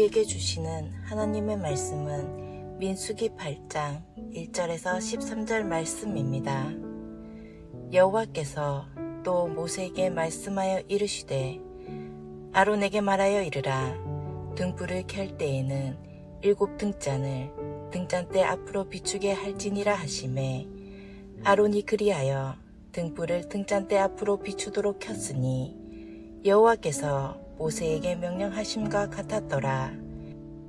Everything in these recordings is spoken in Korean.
우리에게 주시는 하나님의 말씀은 민수기 8장 1절에서 13절 말씀입니다. 여호와께서 또 모세에게 말씀하여 이르시되 아론에게 말하여 이르라. 등불을 켤 때에는 7 등잔을 등잔대 앞으로 비추게 할지니라 하시매 아론이 그리하여 등불을 등잔대 앞으로 비추도록 켰으니 여호와께서 모세에게 명령하심과 같았더라.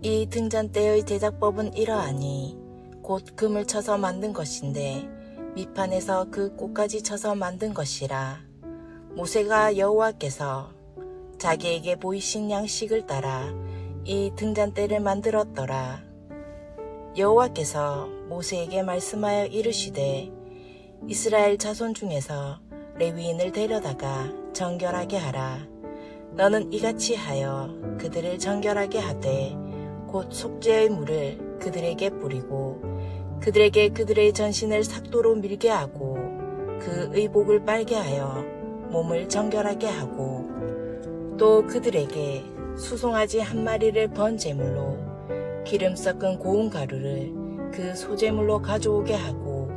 이 등잔대의 제작법은 이러하니 곧 금을 쳐서 만든 것인데 밑판에서 그 꽃까지 쳐서 만든 것이라. 모세가 여호와께서 자기에게 보이신 양식을 따라 이 등잔대를 만들었더라. 여호와께서 모세에게 말씀하여 이르시되 이스라엘 자손 중에서 레위인을 데려다가 정결하게 하라. 너는 이같이 하여 그들을 정결하게 하되 곧 속죄의 물을 그들에게 뿌리고 그들에게 그들의 전신을 삭도로 밀게 하고 그 의복을 빨게 하여 몸을 정결하게 하고 또 그들에게 수송아지 한 마리를 번제물로 기름 섞은 고운 가루를 그 소제물로 가져오게 하고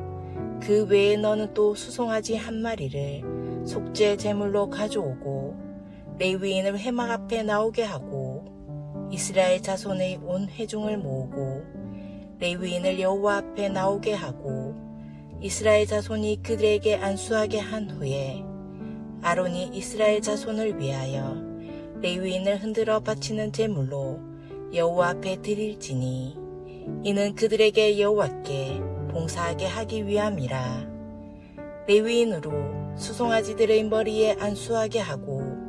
그 외에 너는 또 수송아지 한 마리를 속죄 제물로 가져오고 레위인을 회막 앞에 나오게 하고 이스라엘 자손의 온 회중을 모으고 레위인을 여호와 앞에 나오게 하고 이스라엘 자손이 그들에게 안수하게 한 후에 아론이 이스라엘 자손을 위하여 레위인을 흔들어 바치는 제물로 여호와 앞에 드릴지니 이는 그들에게 여호와께 봉사하게 하기 위함이라. 레위인으로 수송아지들의 머리에 안수하게 하고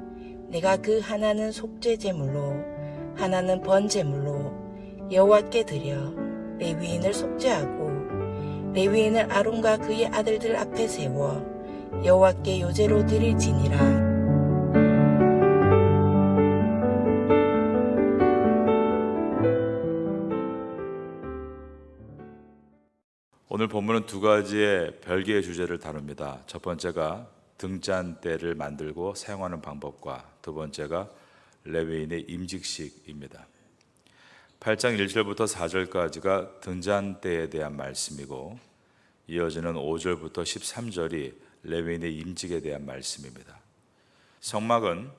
내가 그 하나는 속죄 제물로 하나는 번제물로 여호와께 드려 레위인을 속죄하고 레위인을 아론과 그의 아들들 앞에 세워 여호와께 요제로 드릴지니라. 오늘 본문은 두 가지의 별개의 주제를 다룹니다. 첫 번째가 등잔대를 만들고 사용하는 방법과 두 번째가 레위인의 임직식입니다. 8장 1절부터 4절까지가 등잔대에 대한 말씀이고 이어지는 5절부터 13절이 레위인의 임직에 대한 말씀입니다. 성막은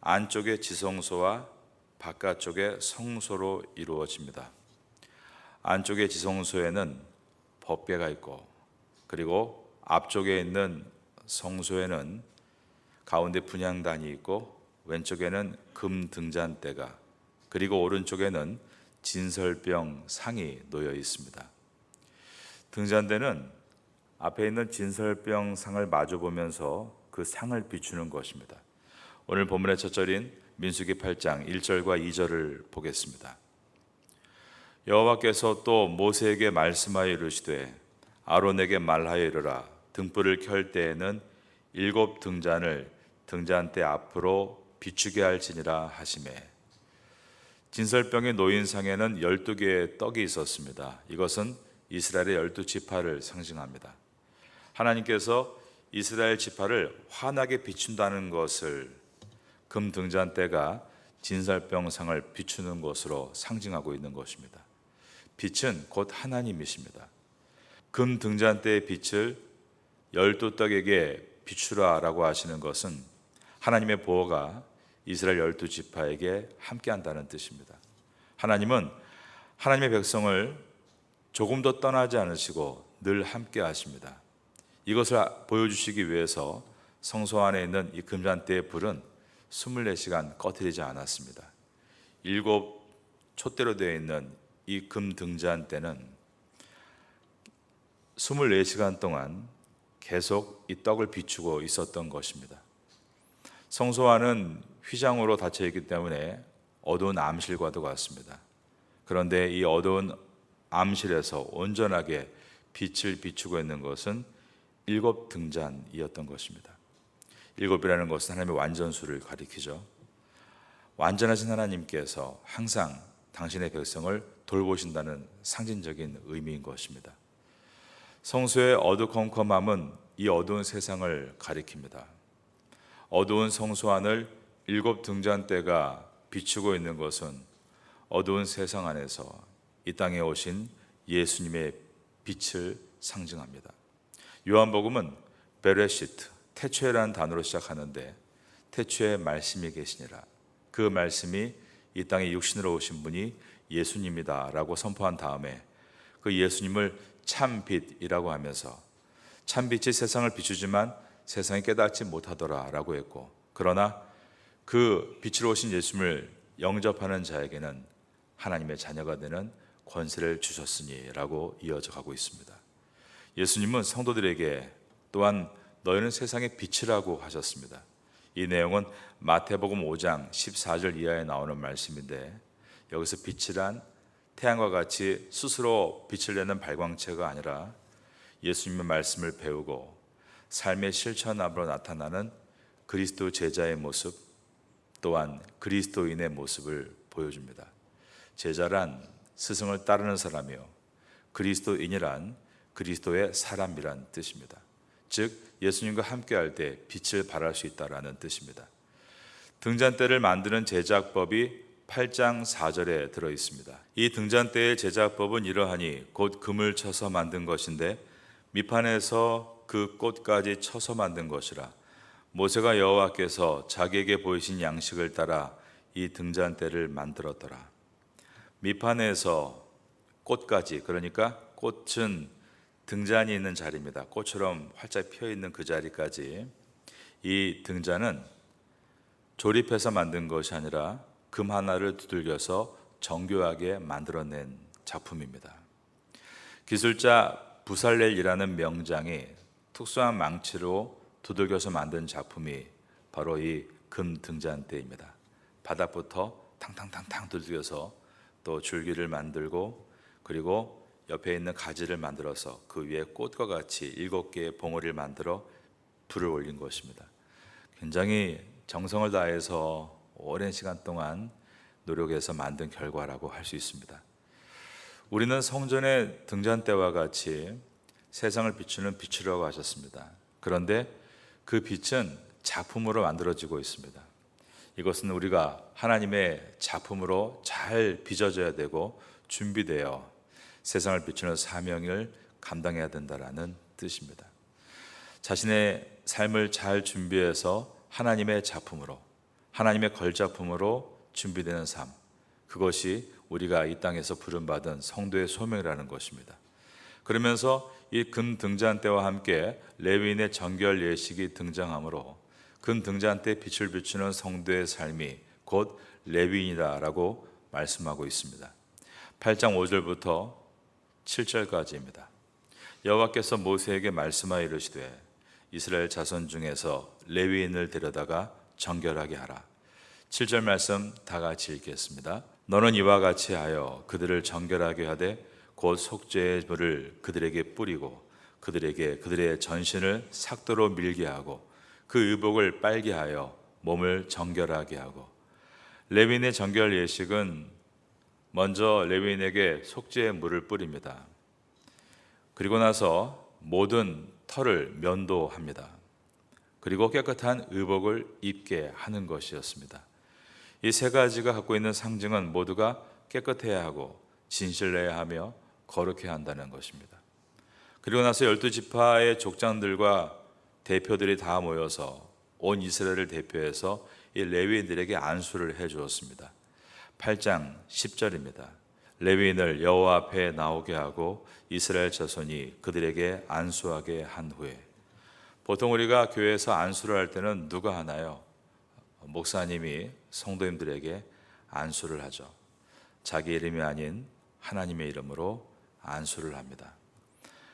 안쪽의 지성소와 바깥쪽의 성소로 이루어집니다. 안쪽의 지성소에는 법궤가 있고 그리고 앞쪽에 있는 성소에는 가운데 분향단이 있고 왼쪽에는 금 등잔대가 그리고 오른쪽에는 진설병 상이 놓여 있습니다. 등잔대는 앞에 있는 진설병 상을 마주보면서 그 상을 비추는 것입니다. 오늘 본문의 첫 절인 민수기 8장 1절과 2절을 보겠습니다. 여호와께서 또 모세에게 말씀하여 이르시되 아론에게 말하여 이르라. 등불을 켤 때에는 7 등잔을 등잔대 앞으로 비추게 할지니라 하시매 진설병의 놓인 상에는 12개의 떡이 있었습니다. 이것은 이스라엘의 12지파를 상징합니다. 하나님께서 이스라엘 지파를 환하게 비춘다는 것을 금 등잔대가 진설병 상을 비추는 것으로 상징하고 있는 것입니다. 빛은 곧 하나님이십니다. 금 등잔대의 빛을 12떡에게 비추라 라고 하시는 것은 하나님의 보호가 이스라엘 12지파에게 함께한다는 뜻입니다. 하나님은 하나님의 백성을 조금도 떠나지 않으시고 늘 함께 하십니다. 이것을 보여주시기 위해서 성소 안에 있는 이 금잔대의 불은 24시간 꺼트리지 않았습니다. 7 촛대로 되어 있는 이 금 등잔대는 24시간 동안 계속 이 떡을 비추고 있었던 것입니다. 성소 안은 휘장으로 닫혀 있기 때문에 어두운 암실과도 같습니다. 그런데 이 어두운 암실에서 온전하게 빛을 비추고 있는 것은 7 등잔이었던 것입니다. 7이라는 것은 하나님의 완전수를 가리키죠. 완전하신 하나님께서 항상 당신의 백성을 돌보신다는 상징적인 의미인 것입니다. 성소의 어두컴컴함은 이 어두운 세상을 가리킵니다. 어두운 성소 안을 7 등잔대가 비추고 있는 것은 어두운 세상 안에서 이 땅에 오신 예수님의 빛을 상징합니다. 요한복음은 베레시트, 태초에라는 단어로 시작하는데 태초에 말씀이 계시니라. 그 말씀이 이 땅에 육신으로 오신 분이 예수님이다 라고 선포한 다음에 그 예수님을 참빛이라고 하면서 참빛이 세상을 비추지만 세상이 깨닫지 못하더라 라고 했고, 그러나 그 빛으로 오신 예수님을 영접하는 자에게는 하나님의 자녀가 되는 권세를 주셨으니 라고 이어져 가고 있습니다. 예수님은 성도들에게 또한 너희는 세상의 빛이라고 하셨습니다. 이 내용은 마태복음 5장 14절 이하에 나오는 말씀인데, 여기서 빛이란 태양과 같이 스스로 빛을 내는 발광체가 아니라 예수님의 말씀을 배우고 삶의 실천함으로 나타나는 그리스도 제자의 모습, 또한 그리스도인의 모습을 보여줍니다. 제자란 스승을 따르는 사람이요, 그리스도인이란 그리스도의 사람이란 뜻입니다. 즉 예수님과 함께할 때 빛을 발할 수 있다라는 뜻입니다. 등잔대를 만드는 제작법이 8장 4절에 들어 있습니다. 이 등잔대의 제작법은 이러하니 곧 금을 쳐서 만든 것인데 밑판에서 그 꽃까지 쳐서 만든 것이라. 모세가 여호와께서 자기에게 보이신 양식을 따라 이 등잔대를 만들었더라. 밑판에서 꽃까지, 그러니까 꽃은 등잔이 있는 자리입니다. 꽃처럼 활짝 피어 있는 그 자리까지 이 등잔은 조립해서 만든 것이 아니라 금 하나를 두들겨서 정교하게 만들어낸 작품입니다. 기술자 부살렐이라는 명장이 특수한 망치로 두들겨서 만든 작품이 바로 이 금 등잔대입니다. 바닥부터 탕탕탕탕 두들겨서 또 줄기를 만들고, 그리고 옆에 있는 가지를 만들어서 그 위에 꽃과 같이 7개의 봉우리를 만들어 불을 올린 것입니다. 굉장히 정성을 다해서 오랜 시간 동안 노력해서 만든 결과라고 할 수 있습니다. 우리는 성전의 등잔대와 같이 세상을 비추는 빛이라고 하셨습니다. 그런데 그 빛은 작품으로 만들어지고 있습니다. 이것은 우리가 하나님의 작품으로 잘 빚어져야 되고 준비되어 세상을 비추는 사명을 감당해야 된다라는 뜻입니다. 자신의 삶을 잘 준비해서 하나님의 작품으로, 하나님의 걸작품으로 준비되는 삶, 그것이 우리가 이 땅에서 부름받은 성도의 소명이라는 것입니다. 그러면서 이 금 등잔대와 함께 레위인의 정결 예식이 등장하므로 금 등잔대에 빛을 비추는 성도의 삶이 곧 레위인이다라고 말씀하고 있습니다. 8장 5절부터 7절까지입니다. 여호와께서 모세에게 말씀하여 이르시되 이스라엘 자손 중에서 레위인을 데려다가 정결하게 하라. 7절 말씀 다 같이 읽겠습니다. 너는 이와 같이 하여 그들을 정결하게 하되 곧 속죄의 물을 그들에게 뿌리고 그들에게 그들의 전신을 삭도로 밀게 하고 그 의복을 빨게 하여 몸을 정결하게 하고. 레위인의 정결 예식은 먼저 레위인에게 속죄의 물을 뿌립니다. 그리고 나서 모든 털을 면도합니다. 그리고 깨끗한 의복을 입게 하는 것이었습니다. 이 세 가지가 갖고 있는 상징은 모두가 깨끗해야 하고 진실해야 하며 거룩해야 한다는 것입니다. 그리고 나서 12지파의 족장들과 대표들이 다 모여서 온 이스라엘을 대표해서 이 레위인들에게 안수를 해 주었습니다. 8장 10절입니다. 레위인을 여호와 앞에 나오게 하고 이스라엘 자손이 그들에게 안수하게 한 후에. 보통 우리가 교회에서 안수를 할 때는 누가 하나요? 목사님이 성도님들에게 안수를 하죠. 자기 이름이 아닌 하나님의 이름으로 안수를 합니다.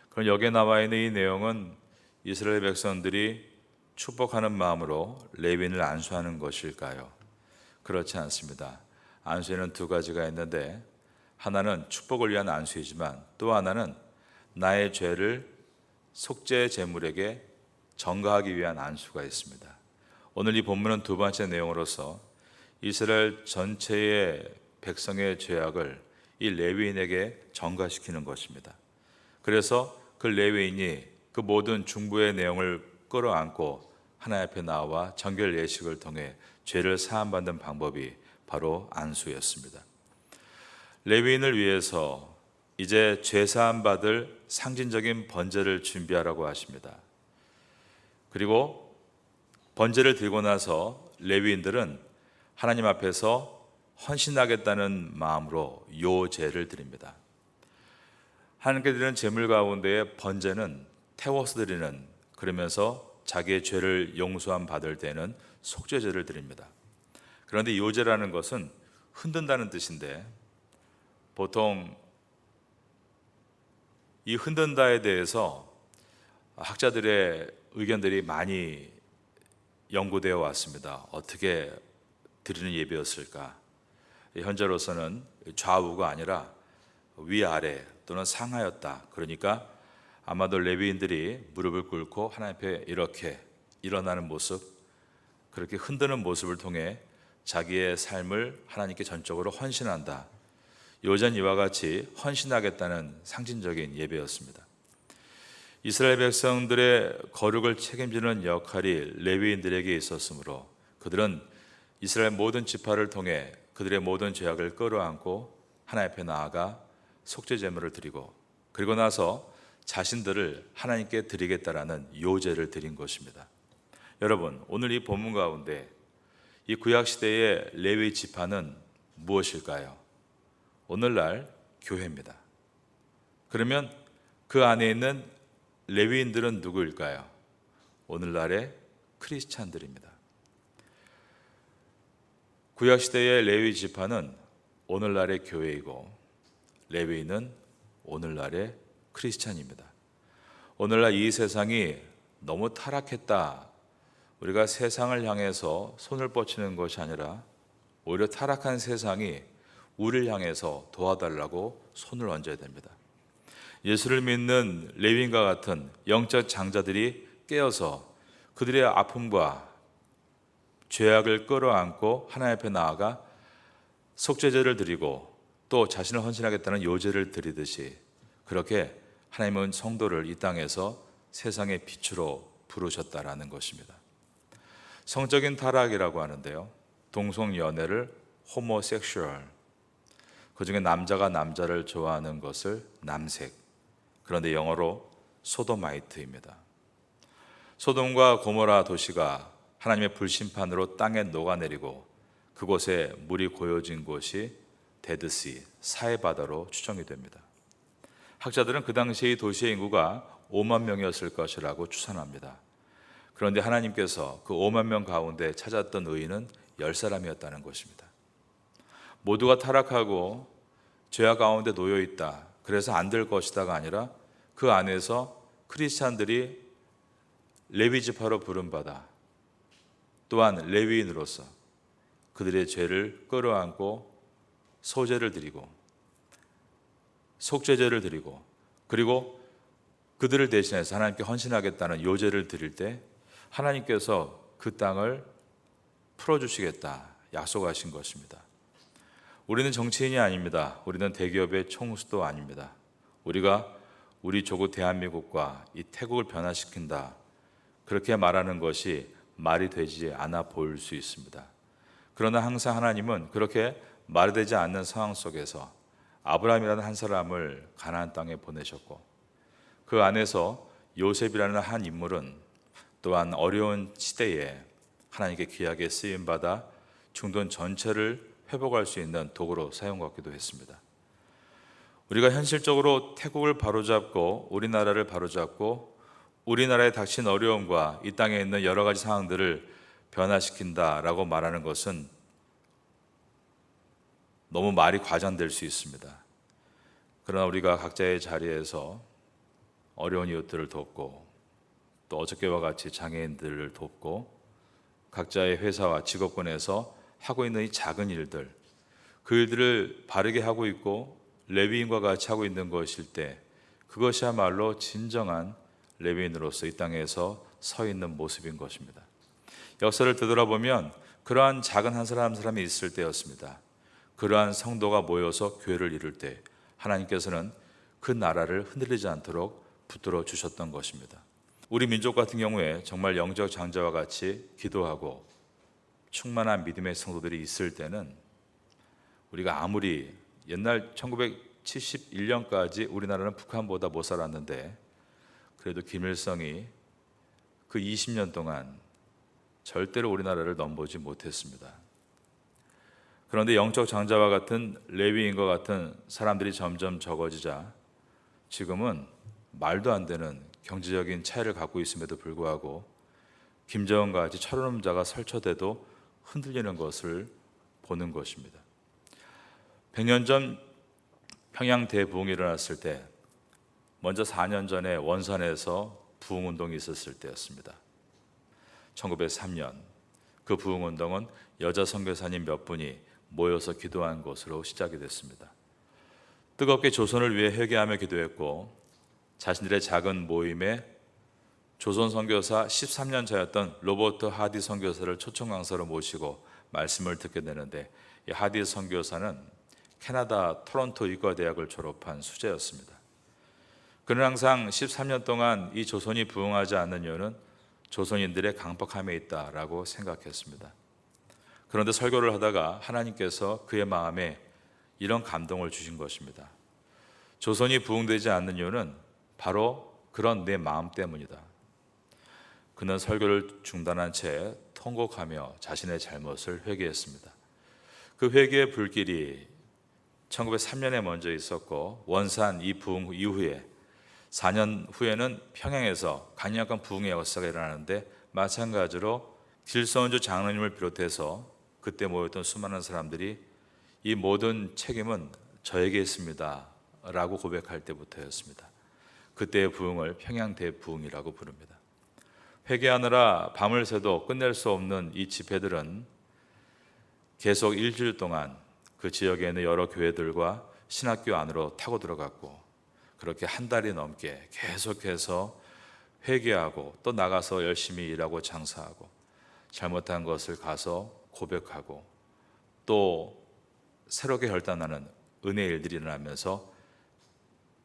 그럼 여기에 나와 있는 이 내용은 이스라엘 백성들이 축복하는 마음으로 레위인을 안수하는 것일까요? 그렇지 않습니다. 안수에는 두 가지가 있는데, 하나는 축복을 위한 안수이지만 또 하나는 나의 죄를 속죄 제물에게 전가하기 위한 안수가 있습니다. 오늘 이 본문은 두 번째 내용으로서 이스라엘 전체의 백성의 죄악을 이 레위인에게 전가시키는 것입니다. 그래서 그 레위인이 그 모든 중보의 내용을 끌어안고 하나님 앞에 나와 정결 예식을 통해 죄를 사함받는 방법이 바로 안수였습니다. 레위인을 위해서 이제 죄사함 받을 상징적인 번제를 준비하라고 하십니다. 그리고 번제를 드리고 나서 레위인들은 하나님 앞에서 헌신하겠다는 마음으로 요제를 드립니다. 하나님께 드리는 제물 가운데에 번제는 태워서 드리는, 그러면서 자기의 죄를 용서함 받을 때는 속죄제를 드립니다. 그런데 요제라는 것은 흔든다는 뜻인데, 보통 이 흔든다에 대해서 학자들의 의견들이 많이 연구되어 왔습니다. 어떻게 드리는 예배였을까? 현재로서는 좌우가 아니라 위아래 또는 상하였다. 그러니까 아마도 레위인들이 무릎을 꿇고 하나님 앞에 이렇게 일어나는 모습, 그렇게 흔드는 모습을 통해 자기의 삶을 하나님께 전적으로 헌신한다. 요전 이와 같이 헌신하겠다는 상징적인 예배였습니다. 이스라엘 백성들의 거룩을 책임지는 역할이 레위인들에게 있었으므로 그들은 이스라엘 모든 지파를 통해 그들의 모든 죄악을 끌어안고 하나님 앞에 나아가 속죄 제물을 드리고, 그리고 나서 자신들을 하나님께 드리겠다라는 요제를 드린 것입니다. 여러분, 오늘 이 본문 가운데 이 구약 시대의 레위 지파는 무엇일까요? 오늘날 교회입니다. 그러면 그 안에 있는 레위인들은 누구일까요? 오늘날의 크리스찬들입니다. 구약 시대의 레위 지파는 오늘날의 교회이고, 레위인은 오늘날의 크리스찬입니다. 오늘날 이 세상이 너무 타락했다, 우리가 세상을 향해서 손을 뻗치는 것이 아니라 오히려 타락한 세상이 우리를 향해서 도와달라고 손을 얹어야 됩니다. 예수를 믿는 레위인과 같은 영적 장자들이 깨어서 그들의 아픔과 죄악을 끌어안고 하나님 앞에 나아가 속죄제를 드리고 또 자신을 헌신하겠다는 요제를 드리듯이, 그렇게 하나님은 성도를 이 땅에서 세상의 빛으로 부르셨다라는 것입니다. 성적인 타락이라고 하는데요, 동성연애를 호모섹슈얼, 그중에 남자가 남자를 좋아하는 것을 남색, 그런데 영어로 소도마이트입니다. 소돔과 고모라 도시가 하나님의 불심판으로 땅에 녹아내리고 그곳에 물이 고여진 곳이 데드시, 사해바다로 추정이 됩니다. 학자들은 그 당시 이 도시의 인구가 5만 명이었을 것이라고 추산합니다. 그런데 하나님께서 그 5만 명 가운데 찾았던 의인은 10사람이었다는 것입니다. 모두가 타락하고 죄악 가운데 놓여 있다, 그래서 안 될 것이다가 아니라 그 안에서 크리스찬들이 레위 지파로 부름받아 또한 레위인으로서 그들의 죄를 끌어안고 소제를 드리고 속죄제를 드리고, 그리고 그들을 대신해서 하나님께 헌신하겠다는 요제를 드릴 때 하나님께서 그 땅을 풀어주시겠다 약속하신 것입니다. 우리는 정치인이 아닙니다. 우리는 대기업의 총수도 아닙니다. 우리가 우리 조국 대한민국과 이 태국을 변화시킨다, 그렇게 말하는 것이 말이 되지 않아 보일 수 있습니다. 그러나 항상 하나님은 그렇게 말이 되지 않는 상황 속에서 아브라함이라는 한 사람을 가나안 땅에 보내셨고, 그 안에서 요셉이라는 한 인물은 또한 어려운 시대에 하나님께 귀하게 쓰임받아 중동 전체를 회복할 수 있는 도구로 사용받기도 했습니다. 우리가 현실적으로 태국을 바로잡고 우리나라를 바로잡고 우리나라에 닥친 어려움과 이 땅에 있는 여러 가지 상황들을 변화시킨다라고 말하는 것은 너무 말이 과장될 수 있습니다. 그러나 우리가 각자의 자리에서 어려운 이웃들을 돕고 또 어저께와 같이 장애인들을 돕고 각자의 회사와 직업군에서 하고 있는 이 작은 일들, 그 일들을 바르게 하고 있고 레위인과 같이 하고 있는 것일 때 그것이야말로 진정한 레위인으로서 이 땅에서 서 있는 모습인 것입니다. 역사를 되돌아보면 그러한 작은 한 사람이 있을 때였습니다. 그러한 성도가 모여서 교회를 이룰 때 하나님께서는 그 나라를 흔들리지 않도록 붙들어 주셨던 것입니다. 우리 민족 같은 경우에 정말 영적 장자와 같이 기도하고 충만한 믿음의 성도들이 있을 때는 우리가 아무리 옛날 1971년까지 우리나라는 북한보다 못 살았는데 그래도 김일성이 그 20년 동안 절대로 우리나라를 넘보지 못했습니다. 그런데 영적 장자와 같은 레위인과 같은 사람들이 점점 적어지자 지금은 말도 안 되는 경제적인 차이를 갖고 있음에도 불구하고 김정은과 같이 철없는 자가 설쳐돼도 흔들리는 것을 보는 것입니다. 100년 전 평양 대부흥이 일어났을 때 먼저 4년 전에 원산에서 부흥운동이 있었을 때였습니다. 1903년 그 부흥운동은 여자 선교사님 몇 분이 모여서 기도한 것으로 시작이 됐습니다. 뜨겁게 조선을 위해 회개하며 기도했고 자신들의 작은 모임에 조선 선교사 13년 차였던 로버트 하디 선교사를 초청 강사로 모시고 말씀을 듣게 되는데 이 하디 선교사는 캐나다 토론토 의과대학을 졸업한 수재였습니다. 그는 항상 13년 동안 이 조선이 부흥하지 않는 이유는 조선인들의 강박함에 있다라고 생각했습니다. 그런데 설교를 하다가 하나님께서 그의 마음에 이런 감동을 주신 것입니다. 조선이 부흥되지 않는 이유는 바로 그런 내 마음 때문이다. 그는 설교를 중단한 채 통곡하며 자신의 잘못을 회개했습니다. 그 회개의 불길이 1903년에 먼저 있었고 원산 이 부흥 이후에 4년 후에는 평양에서 강력한 부흥의 역사가 일어나는데 마찬가지로 길선주 장로님을 비롯해서 그때 모였던 수많은 사람들이 이 모든 책임은 저에게 있습니다 라고 고백할 때부터였습니다. 그때의 부흥을 평양 대부흥이라고 부릅니다. 회개하느라 밤을 새도 끝낼 수 없는 이 집회들은 계속 일주일 동안 그 지역에 있는 여러 교회들과 신학교 안으로 타고 들어갔고 그렇게 한 달이 넘게 계속해서 회개하고 또 나가서 열심히 일하고 장사하고 잘못한 것을 가서 고백하고 또 새롭게 결단하는 은혜의 일들이 일어나면서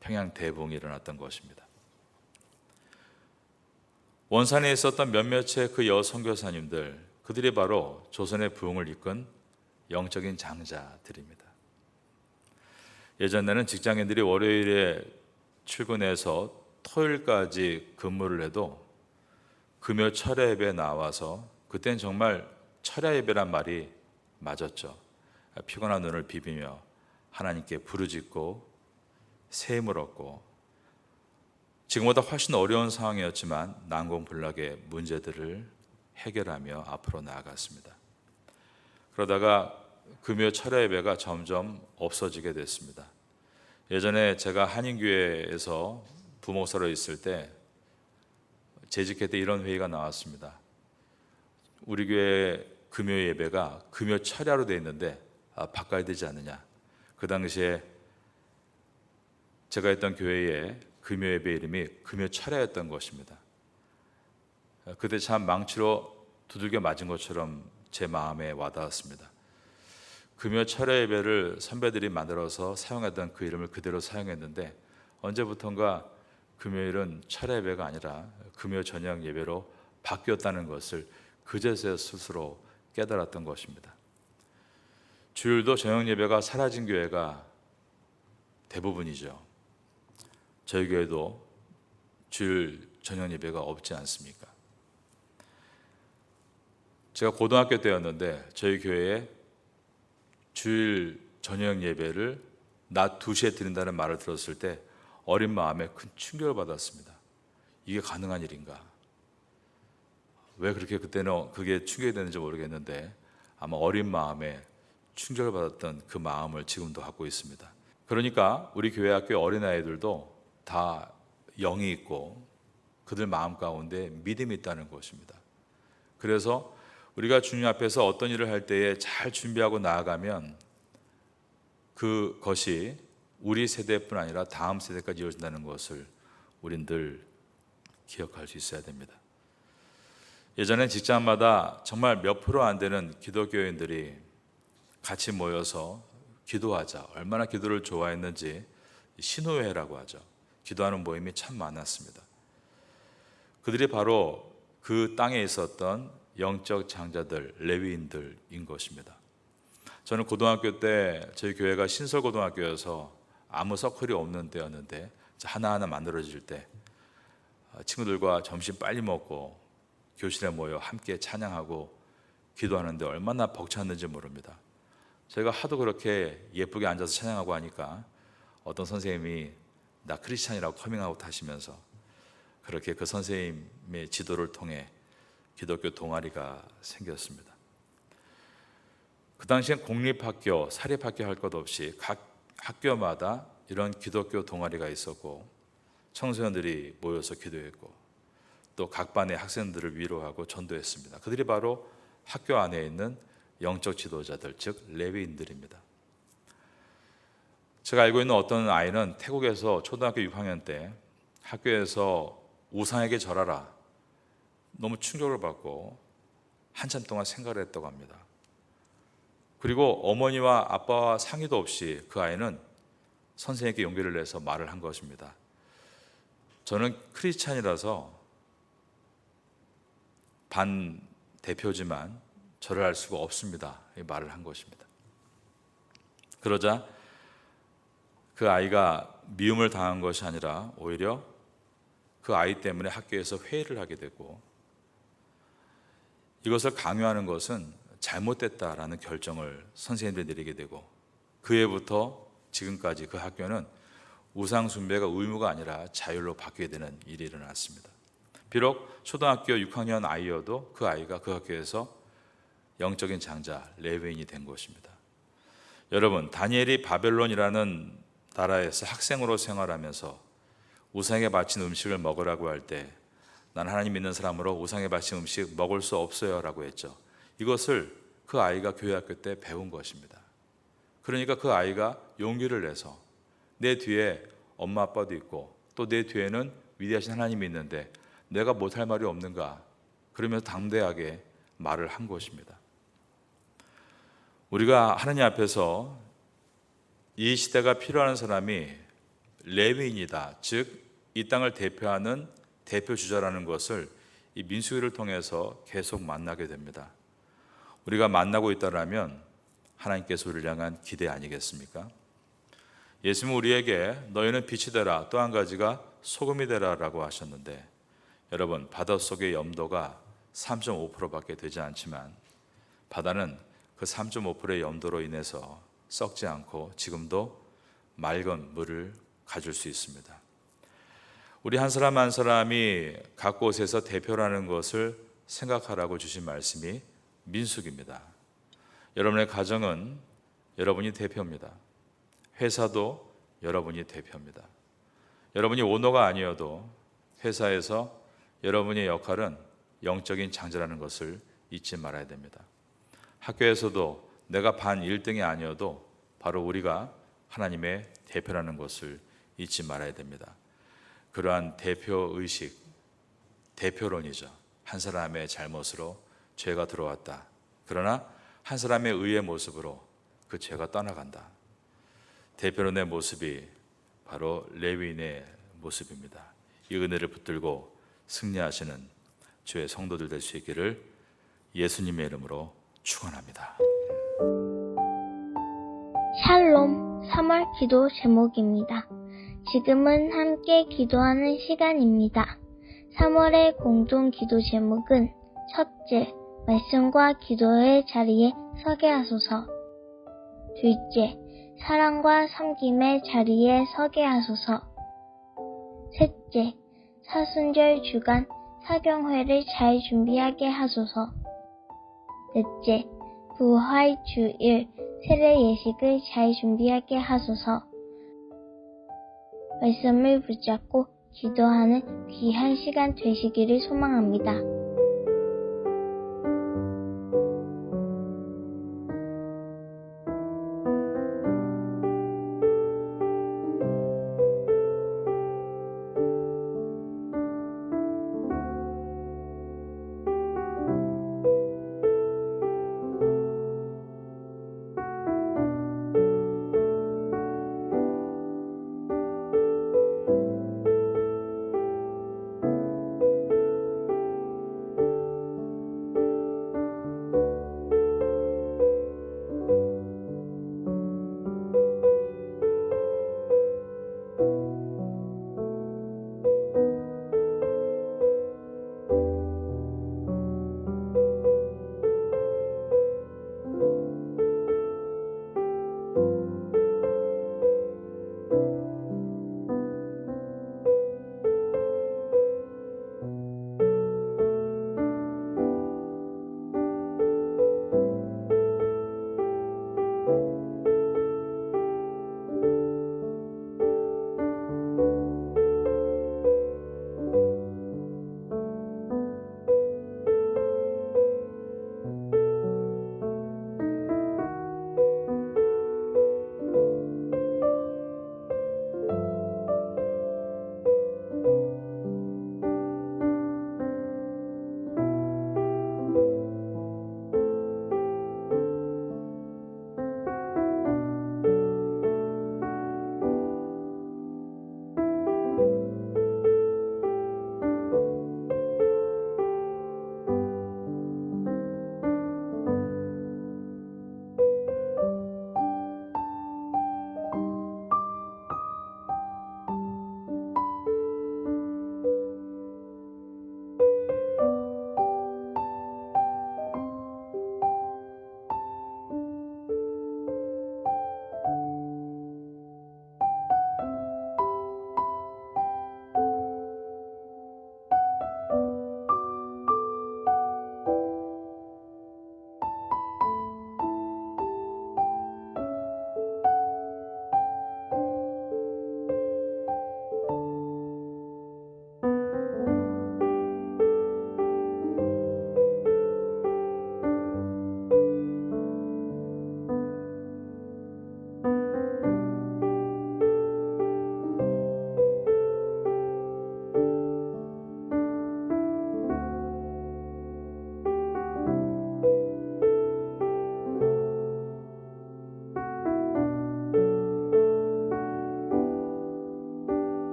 평양 대부흥이 일어났던 것입니다. 원산에 있었던 몇몇의 그 여선교사님들, 그들이 바로 조선의 부흥을 이끈 영적인 장자들입니다. 예전에는 직장인들이 월요일에 출근해서 토요일까지 근무를 해도 금요 철야 예배에 나와서 그땐 정말 철야 예배란 말이 맞았죠. 피곤한 눈을 비비며 하나님께 부르짖고 새 힘을 얻고 지금보다 훨씬 어려운 상황이었지만 난공불락의 문제들을 해결하며 앞으로 나아갔습니다. 그러다가 금요 철야 예배가 점점 없어지게 됐습니다. 예전에 제가 한인교회에서 부목사로 있을 때 재직회 때 이런 회의가 나왔습니다. 우리 교회 금요 예배가 금요 철야로 되어 있는데 바꿔야 되지 않느냐. 그 당시에 제가 있던 교회의 금요 예배 이름이 금요 철야였던 것입니다. 그때 참 망치로 두들겨 맞은 것처럼 제 마음에 와닿았습니다. 금요 철야 예배를 선배들이 만들어서 사용하던 그 이름을 그대로 사용했는데 언제부턴가 금요일은 철야 예배가 아니라 금요 저녁 예배로 바뀌었다는 것을 그제서야 스스로 깨달았던 것입니다. 주일도 저녁 예배가 사라진 교회가 대부분이죠. 저희 교회도 주일 저녁 예배가 없지 않습니까? 제가 고등학교 때였는데 저희 교회에 주일 저녁 예배를 낮 2시에 드린다는 말을 들었을 때 어린 마음에 큰 충격을 받았습니다. 이게 가능한 일인가? 왜 그렇게 그때는 그게 충격이 됐는지 모르겠는데 아마 어린 마음에 충격을 받았던 그 마음을 지금도 갖고 있습니다. 그러니까 우리 교회 학교 어린아이들도 다 영이 있고 그들 마음 가운데 믿음이 있다는 것입니다. 그래서 우리가 주님 앞에서 어떤 일을 할 때에 잘 준비하고 나아가면 그것이 우리 세대뿐 아니라 다음 세대까지 이어진다는 것을 우린 늘 기억할 수 있어야 됩니다. 예전엔 직장마다 정말 몇 프로 안 되는 기독교인들이 같이 모여서 기도하자, 얼마나 기도를 좋아했는지 신우회라고 하죠. 기도하는 모임이 참 많았습니다. 그들이 바로 그 땅에 있었던 영적 장자들, 레위인들인 것입니다. 저는 고등학교 때 저희 교회가 신설고등학교여서 아무 서클이 없는 때였는데 하나하나 만들어질 때 친구들과 점심 빨리 먹고 교실에 모여 함께 찬양하고 기도하는데 얼마나 벅찼는지 모릅니다. 저희가 하도 그렇게 예쁘게 앉아서 찬양하고 하니까 어떤 선생님이 나 크리스찬이라고 커밍아웃 하시면서 그렇게 그 선생님의 지도를 통해 기독교 동아리가 생겼습니다. 그 당시엔 공립학교, 사립학교 할 것 없이 각 학교마다 이런 기독교 동아리가 있었고 청소년들이 모여서 기도했고 또 각 반의 학생들을 위로하고 전도했습니다. 그들이 바로 학교 안에 있는 영적 지도자들, 즉 레위인들입니다. 제가 알고 있는 어떤 아이는 태국에서 초등학교 6학년 때 학교에서 우상에게 절하라 너무 충격을 받고 한참 동안 생각을 했다고 합니다. 그리고 어머니와 아빠와 상의도 없이 그 아이는 선생님께 용기를 내서 말을 한 것입니다. 저는 크리스찬이라서 반 대표지만 절을 할 수가 없습니다. 이 말을 한 것입니다. 그러자 그 아이가 미움을 당한 것이 아니라 오히려 그 아이 때문에 학교에서 회의를 하게 되고 이것을 강요하는 것은 잘못됐다라는 결정을 선생님들이 내리게 되고 그 해부터 지금까지 그 학교는 우상 숭배가 의무가 아니라 자율로 바뀌게 되는 일이 일어났습니다. 비록 초등학교 6학년 아이여도 그 아이가 그 학교에서 영적인 장자, 레위인이 된 것입니다. 여러분, 다니엘이 바벨론이라는 나라에서 학생으로 생활하면서 우상에 바친 음식을 먹으라고 할 때 난 하나님 믿는 사람으로 우상에 바친 음식 먹을 수 없어요 라고 했죠. 이것을 그 아이가 교회 학교 때 배운 것입니다. 그러니까 그 아이가 용기를 내서 내 뒤에 엄마 아빠도 있고 또 내 뒤에는 위대하신 하나님이 있는데 내가 못할 말이 없는가 그러면서 담대하게 말을 한 것입니다. 우리가 하나님 앞에서 이 시대가 필요한 사람이 레위인이다, 즉 이 땅을 대표하는 대표 주자라는 것을 이 민수기를 통해서 계속 만나게 됩니다. 우리가 만나고 있다라면 하나님께서 우리를 향한 기대 아니겠습니까? 예수님은 우리에게 너희는 빛이 되라, 또 한 가지가 소금이 되라 라고 하셨는데 여러분, 바닷속의 염도가 3.5%밖에 되지 않지만 바다는 그 3.5%의 염도로 인해서 썩지 않고 지금도 맑은 물을 가질 수 있습니다. 우리 한 사람 한 사람이 각 곳에서 대표라는 것을 생각하라고 주신 말씀이 민수기입니다. 여러분의 가정은 여러분이 대표입니다. 회사도 여러분이 대표입니다. 여러분이 오너가 아니어도 회사에서 여러분의 역할은 영적인 장자라는 것을 잊지 말아야 됩니다. 학교에서도 내가 반 1등이 아니어도 바로 우리가 하나님의 대표라는 것을 잊지 말아야 됩니다. 그러한 대표의식, 대표론이죠. 한 사람의 잘못으로 죄가 들어왔다. 그러나 한 사람의 의의 모습으로 그 죄가 떠나간다. 대표론의 모습이 바로 레위인의 모습입니다. 이 은혜를 붙들고 승리하시는 주의 성도들 될 수 있기를 예수님의 이름으로 축원합니다. 샬롬 3월 기도 제목입니다. 지금은 함께 기도하는 시간입니다. 3월의 공동 기도 제목은 첫째, 말씀과 기도의 자리에 서게 하소서. 둘째, 사랑과 섬김의 자리에 서게 하소서. 셋째, 사순절 주간 사경회를 잘 준비하게 하소서. 넷째, 부활 주일 세례 예식을 잘 준비하게 하소서. 말씀을 붙잡고 기도하는 귀한 시간 되시기를 소망합니다.